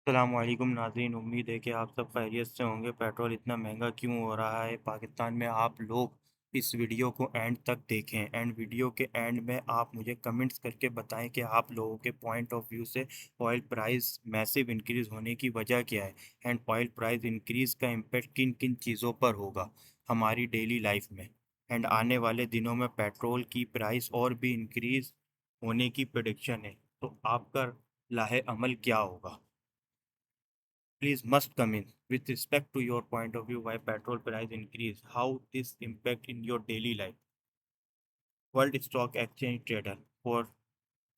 अस्सलामुअलैकुम नाज़रीन, उम्मीद है कि आप सब खैरियत से होंगे। पेट्रोल इतना महंगा क्यों हो रहा है पाकिस्तान में? आप लोग इस वीडियो को एंड तक देखें एंड वीडियो के एंड में आप मुझे कमेंट्स करके बताएं कि आप लोगों के पॉइंट ऑफ व्यू से ऑयल प्राइस मैसिव इंक्रीज़ होने की वजह क्या है एंड ऑयल प्राइस इंक्रीज़ का इम्पेक्ट किन किन चीज़ों पर होगा हमारी डेली लाइफ में। एंड आने वाले दिनों में पेट्रोल की प्राइस और भी इंक्रीज़ होने की प्रेडिक्शन है, तो आपका लाहे अमल क्या होगा? Please must come in. With respect to your point of view, why petrol price increase, how this impact in your daily life. World Stock Exchange Trader. For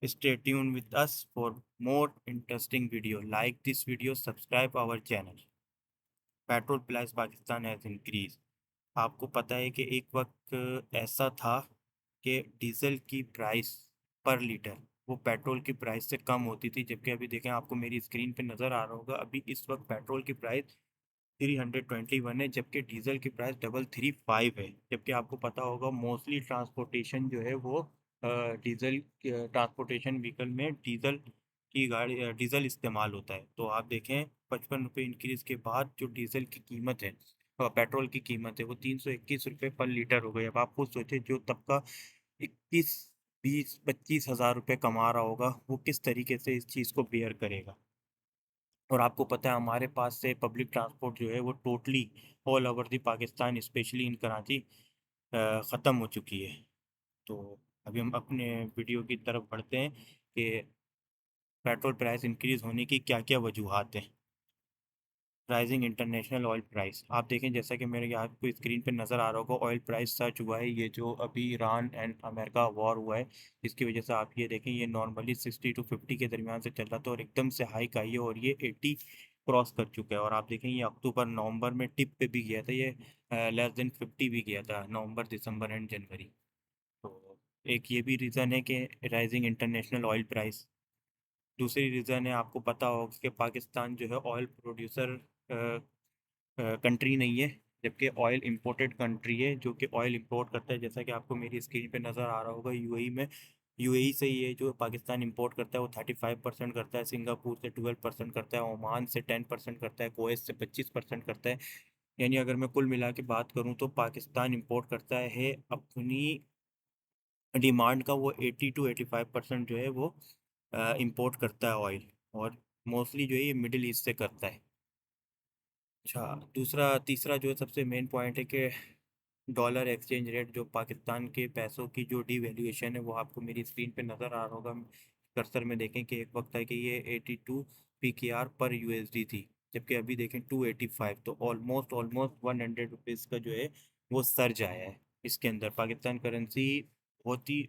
stay tuned with us for more interesting video. Like this video, subscribe our channel. Petrol price Pakistan has increase. आपको पता है कि एक वक्त ऐसा था कि diesel की प्राइस पर लीटर वो पेट्रोल की प्राइस से कम होती थी, जबकि अभी देखें, आपको मेरी स्क्रीन पे नज़र आ रहा होगा, अभी इस वक्त पेट्रोल की प्राइस 321 है, जबकि डीजल की प्राइस 335 है। जबकि आपको पता होगा मोस्टली ट्रांसपोर्टेशन जो है वो डीजल ट्रांसपोर्टेशन व्हीकल में डीजल की गाड़ी डीजल इस्तेमाल होता है। तो आप देखें, 55 रुपये इंक्रीज के बाद जो डीजल की कीमत है, पेट्रोल की कीमत है, वो 321 रुपये पर लीटर हो गई। अब आप खुद सोचें, जो तबका 21 20 25 हज़ार रुपये कमा रहा होगा, वो किस तरीके से इस चीज़ को बेयर करेगा। और आपको पता है, हमारे पास से पब्लिक ट्रांसपोर्ट जो है वो totally all over the Pakistan, specially in Karachi, ख़त्म हो चुकी है। तो अभी हम अपने वीडियो की तरफ बढ़ते हैं कि पेट्रोल प्राइस इंक्रीज़ होने की क्या-क्या वजूहात हैं। राइजिंग इंटरनेशनल ऑयल प्राइस, आप देखें, जैसा कि मेरे यहाँ आपको स्क्रीन पे नज़र आ रहा होगा, ऑयल प्राइस सर्ज हुआ है। ये जो अभी ईरान एंड अमेरिका वॉर हुआ है, इसकी वजह से आप ये देखें, ये नॉर्मली 60 to 50 के दरमियान से चल रहा था और एकदम से हाइक आई है और ये 80 क्रॉस कर चुका है। और आप देखें, ये अक्टूबर नवंबर में टिप पे भी गया था, ये लेस देन 50 भी गया था, नवंबर दिसंबर एंड जनवरी। तो एक ये भी रीज़न है कि राइजिंग इंटरनेशनल ऑयल प्राइस। दूसरी रीज़न है, आपको पता होगा कि पाकिस्तान जो है ऑयल प्रोड्यूसर कंट्री नहीं है, जबकि ऑयल इंपोर्टेड कंट्री है, जो कि ऑयल इंपोर्ट करता है। जैसा कि आपको मेरी स्क्रीन पे नज़र आ रहा होगा, यूएई में, यूएई से ये जो पाकिस्तान इंपोर्ट करता है वो 35% करता है, सिंगापुर से 12% करता है, ओमान से 10% करता है, कुवैत से 25% करता है। यानी अगर मैं कुल मिला के बात करूँ तो पाकिस्तान इंपोर्ट करता है अपनी डिमांड का वो 80 to 85% जो है वो इंपोर्ट करता है ऑयल। और मोस्टली जो है ये मिडिल ईस्ट से करता है। अच्छा, तीसरा जो है सबसे मेन पॉइंट है कि डॉलर एक्सचेंज रेट, जो पाकिस्तान के पैसों की जो डिवैल्यूएशन है, वो आपको मेरी स्क्रीन पे नज़र आ रहा होगा। कर्सर में देखें कि एक वक्त है कि ये 82 पीकेआर पर यूएसडी थी, जबकि अभी देखें 285। तो ऑलमोस्ट ऑलमोस्ट 100 रुपीज़ का जो है वो सर्ज आया है इसके अंदर। पाकिस्तान करेंसी बहुत ही,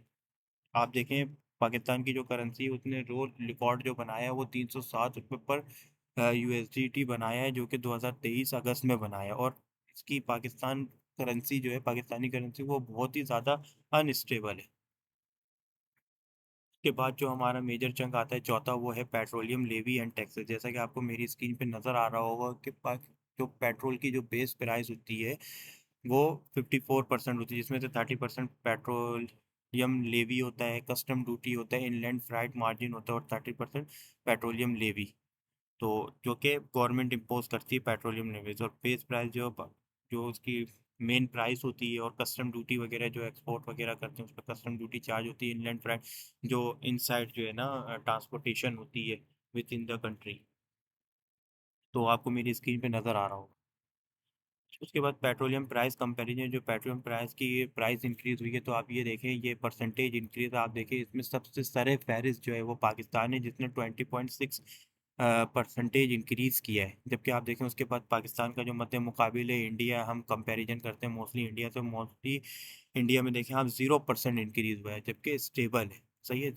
आप देखें, पाकिस्तान की जो करेंसी है उसने रो रिकॉर्ड जो बनाया है वो 307 रुपये पर यूएसडीटी बनाया है, जो कि 2023 अगस्त में बनाया है। और इसकी पाकिस्तान करेंसी जो है, पाकिस्तानी करेंसी, वो बहुत ही ज़्यादा अनस्टेबल है। उसके बाद जो हमारा मेजर चंक आता है चौथा, वो है पेट्रोलियम लेवी एंड टैक्सेस। जैसा कि आपको मेरी स्क्रीन पे नज़र आ रहा होगा कि जो पेट्रोल की जो बेस प्राइस होती है वो 54% होती है, जिसमें से 30% पेट्रोलियम लेवी होता है, कस्टम ड्यूटी होता है, इनलैंड फ्राइट मार्जिन होता है, और 30% पेट्रोलियम लेवी, तो जो कि गवर्नमेंट इम्पोज करती है पेट्रोलियम लेवीज। और बेस प्राइस जो उसकी मेन प्राइस होती है, और कस्टम ड्यूटी वगैरह जो एक्सपोर्ट वगैरह करते हैं उस पर कस्टम ड्यूटी चार्ज होती है, इनलैंड फ्राइट जो इनसाइड जो है ना ट्रांसपोर्टेशन होती है विद इन द कंट्री। तो आपको मेरी स्क्रीन पे नज़र आ रहा होगा। उसके बाद पेट्रोलियम प्राइस कंपैरिजन, जो पेट्रोलियम प्राइस की प्राइस इंक्रीज़ हुई है, तो आप ये देखें, ये परसेंटेज इंक्रीज़ आप देखें, इसमें सबसे सर फहरिस्त जो है वो पाकिस्तान है, जिसने 20.6 परसेंटेज इंक्रीज़ किया है। जबकि आप देखें उसके बाद पाकिस्तान का जो मध्य मुकाबिल है इंडिया, हम कंपैरिजन करते हैं मोस्टली इंडिया से, मोस्टली इंडिया में देखें आप 0% इंक्रीज़ हुआ है, जबकि स्टेबल है। सही है।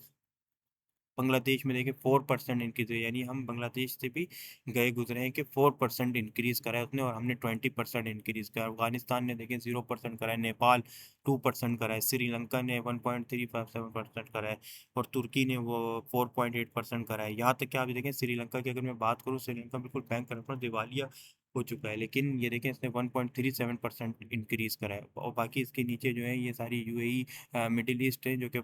बांग्लादेश में देखिए 4% इंक्रीज़ है, यानी हम बांग्लादेश से भी गए गुजरे हैं कि 4% इंक्रीज़ करा है उसने, और हमने 20% इंक्रीज़ करा। अफगानिस्तान ने देखिए 0% करा है, नेपाल 2% करा है, श्रीलंका ने 1.357% करा है, और तुर्की ने वो 4.8% करा है। यहाँ तक कि आप देखें, श्रीलंका की अगर मैं बात करूँ, श्रीलंका बिल्कुल बैंक करप्ट दिवालिया हो चुका है, लेकिन ये देखें इसने 1.37% इंक्रीज़ करा है, और बाकी इसके नीचे जो है ये सारी यूएई, मिडिल ईस्ट है, जो कि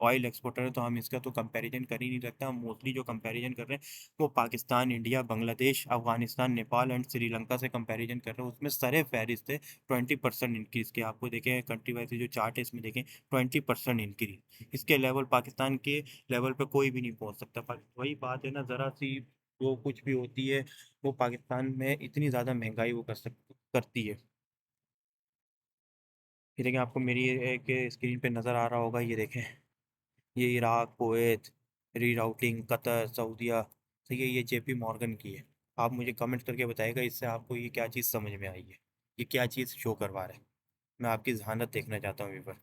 ऑयल एक्सपोर्टर है, तो हम इसका तो कंपैरिजन कर ही नहीं सकते। हम मोस्टली जो कंपैरिजन कर रहे हैं वो पाकिस्तान, इंडिया, बांग्लादेश, अफगानिस्तान, नेपाल एंड श्रीलंका से कंपैरिजन कर रहे हैं। उसमें सरे फहरिस्त है 20% इंक्रीज़ के। आपको देखें कंट्री वाइज जो चार्ट है इसमें देखें 20% इंक्रीज। इसके लेवल पाकिस्तान के लेवल पे कोई भी नहीं पहुंच सकता। वही बात है ना, ज़रा सी जो कुछ भी होती है वो पाकिस्तान में इतनी ज़्यादा महंगाई वो करती है। ये देखें, आपको मेरी एक स्क्रीन पे नज़र आ रहा होगा, ये देखें, ये इराक, कुवैत, रीराउटिंग, कतर, सऊदीया, तो ये जेपी मॉर्गन की है। आप मुझे कमेंट करके बताइएगा इससे आपको ये क्या चीज़ समझ में आई है, ये क्या चीज़ शो करवा रहा है। मैं आपकी जहानत देखना चाहता हूँ यहाँ पर।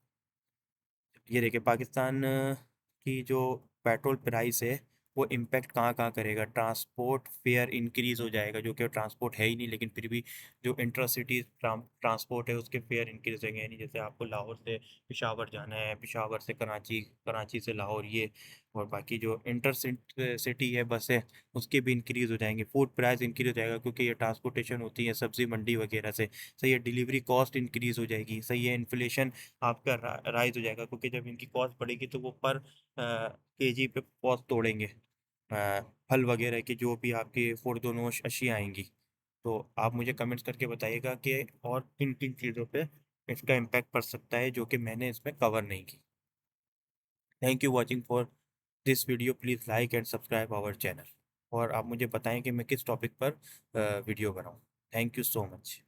ये देखिए पाकिस्तान की जो पेट्रोल प्राइस है वो इम्पेक्ट कहाँ कहाँ करेगा। ट्रांसपोर्ट फेयर इंक्रीज हो जाएगा, जो कि ट्रांसपोर्ट है ही नहीं, लेकिन फिर भी जो इंट्रासिटी ट्रांसपोर्ट है उसके फेयर इंक्रीज होंगे। यानी जैसे आपको लाहौर से पेशावर जाना है, पेशावर से कराची, कराची से लाहौर, ये, और बाकी जो इंटर सिटी है बस है, उसके भी इंक्रीज हो जाएंगे। फूड प्राइस इंक्रीज हो जाएगा क्योंकि ये ट्रांसपोर्टेशन होती है सब्जी मंडी वगैरह से। सही है, डिलीवरी कॉस्ट इंक्रीज हो जाएगी। सही है, इन्फ्लेशन आपका राइज हो जाएगा, क्योंकि जब इनकी कॉस्ट बढ़ेगी तो वो पर केजी पे कॉस्ट तोड़ेंगे। फल वगैरह की जो भी आपकी खुर्दनोश अशियाँ आएंगी। तो आप मुझे कमेंट्स करके बताइएगा कि और किन किन चीज़ों पे इसका इम्पैक्ट पड़ सकता है जो कि मैंने इसमें कवर नहीं की। Thank you watching for this video, please like and subscribe our channel. और आप मुझे बताएं कि मैं किस टॉपिक पर वीडियो बनाऊं। Thank you so much.